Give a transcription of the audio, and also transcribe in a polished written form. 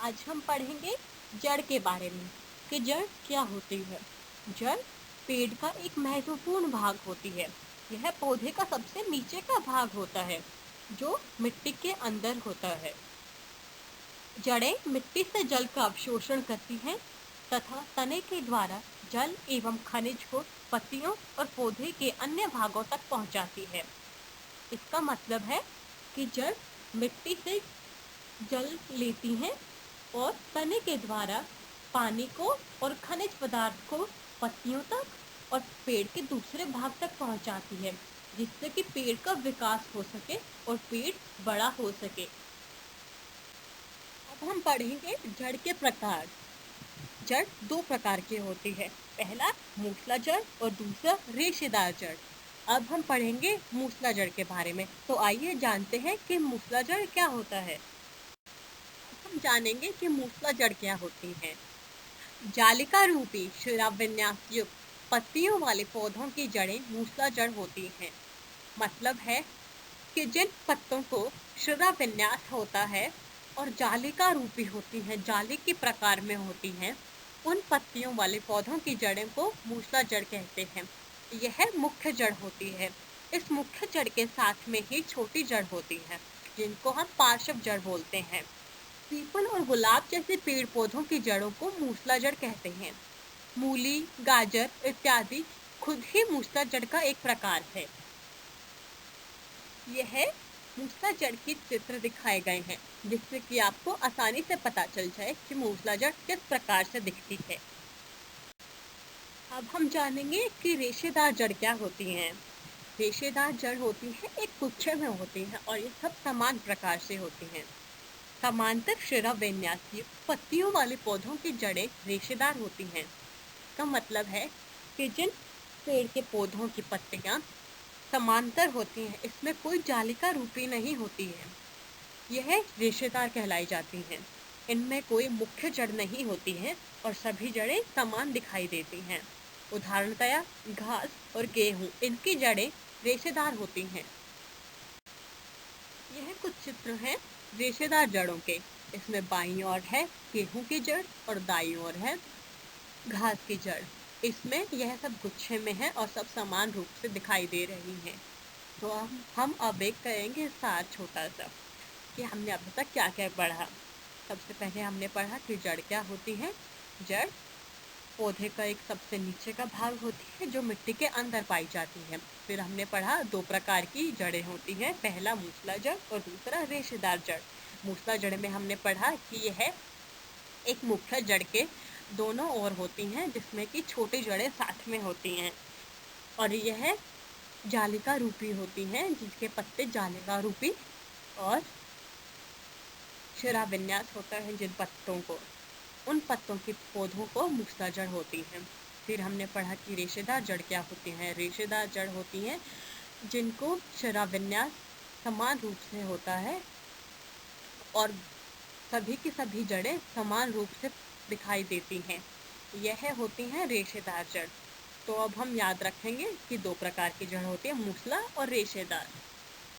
आज हम पढ़ेंगे जड़ के बारे में कि जड़ क्या होती है। जड़ पेड़ का एक महत्वपूर्ण भाग होती है। यह पौधे का सबसे नीचे का भाग होता है जो मिट्टी के अंदर होता है। जड़ें मिट्टी से जल का अवशोषण करती हैं तथा तने के द्वारा जल एवं खनिज को पत्तियों और पौधे के अन्य भागों तक पहुंचाती है। इसका मतलब है कि जड़ मिट्टी से जल लेती हैं और तने के द्वारा पानी को और खनिज पदार्थ को पत्तियों तक और पेड़ के दूसरे भाग तक पहुंचाती है, जिससे कि पेड़ का विकास हो सके और पेड़ बड़ा हो सके। अब हम पढ़ेंगे जड़ के प्रकार। जड़ दो प्रकार की होती है, पहला मूसला जड़ और दूसरा रेशेदार जड़। अब हम पढ़ेंगे मूसला जड़ के बारे में। तो आइए जानते हैं कि मूसला जड़ क्या होता है। हम जानेंगे कि मूसला जड़ क्या होती है। जालिका रूपी शिरा विन्यास युक्त पत्तियों वाले पौधों की जड़ें मूसला जड़ होती हैं। मतलब है कि जिन पत्तों को शिरा विन्यास होता है और जालिका रूपी होती हैं, जाली के प्रकार में होती हैं, उन पत्तियों वाले पौधों की जड़ें को मूसला जड़ कहते हैं। यह मुख्य जड़ होती है। इस मुख्य जड़ के साथ में ही छोटी जड़ होती है जिनको हम पार्श्व जड़ बोलते हैं। पीपल और गुलाब जैसे पेड़ पौधों की जड़ों को मूसला जड़ कहते हैं। मूली, गाजर इत्यादि खुद ही मूसला जड़ का एक प्रकार है। यह मूसला जड़ के चित्र दिखाए गए हैं जिससे कि आपको आसानी से पता चल जाए कि मूसला जड़ किस प्रकार से दिखती है। अब हम जानेंगे कि रेशेदार जड़ क्या होती हैं। रेशेदार जड़ होती है एक गुच्छे में होती है और ये सब समान प्रकार से होती हैं। समांतर शिरा विन्यास युक्त पत्तियों वाले पौधों की जड़ें रेशेदार होती हैं। इसका मतलब है कि जिन पेड़ के पौधों की पत्तियां समांतर होती हैं, इसमें कोई जालिका रूपी नहीं होती है, यह रेशेदार कहलाई जाती हैं। इनमें कोई मुख्य जड़ नहीं होती है और सभी जड़ें समान दिखाई देती हैं। उदाहरणतया घास और गेहूं, इनकी जड़ें रेशेदार होती हैं। यह कुछ चित्र हैं रेशेदार जड़ों के। इसमें बाईं ओर है गेहूं की जड़ और दाईं ओर है घास की जड़। इसमें यह सब गुच्छे में है और सब समान रूप से दिखाई दे रही हैं। तो हम अब एक करेंगे सार छोटा सा कि हमने अभी तक क्या क्या पढ़ा। सबसे पहले हमने पढ़ा कि जड़ क्या होती है। जड़ पौधे का एक सबसे नीचे का भाग होती है जो मिट्टी के अंदर पाई जाती है। फिर हमने पढ़ा दो प्रकार की जड़ें होती हैं, पहला मूसला जड़ और दूसरा रेशेदार जड़। मूसला जड़ में हमने पढ़ा कि यह एक मुख्य जड़ के दोनों ओर होती हैं जिसमें कि छोटी जड़ें साथ में होती हैं और यह जालिका रूपी होती हैं जिसके पत्ते जालिका रूपी और शिरा विन्यास होता है जिन पत्तों को, उन पत्तों के पौधों को मूसला जड़ होती हैं। फिर हमने पढ़ा कि रेशेदार जड़ क्या होती हैं। रेशेदार जड़ होती हैं जिनको शिरा विन्यास समान रूप से होता है और सभी की सभी जड़ें समान रूप से दिखाई देती हैं, यह होती हैं रेशेदार जड़। तो अब हम याद रखेंगे कि दो प्रकार की जड़ होती है, मूसला और रेशेदार।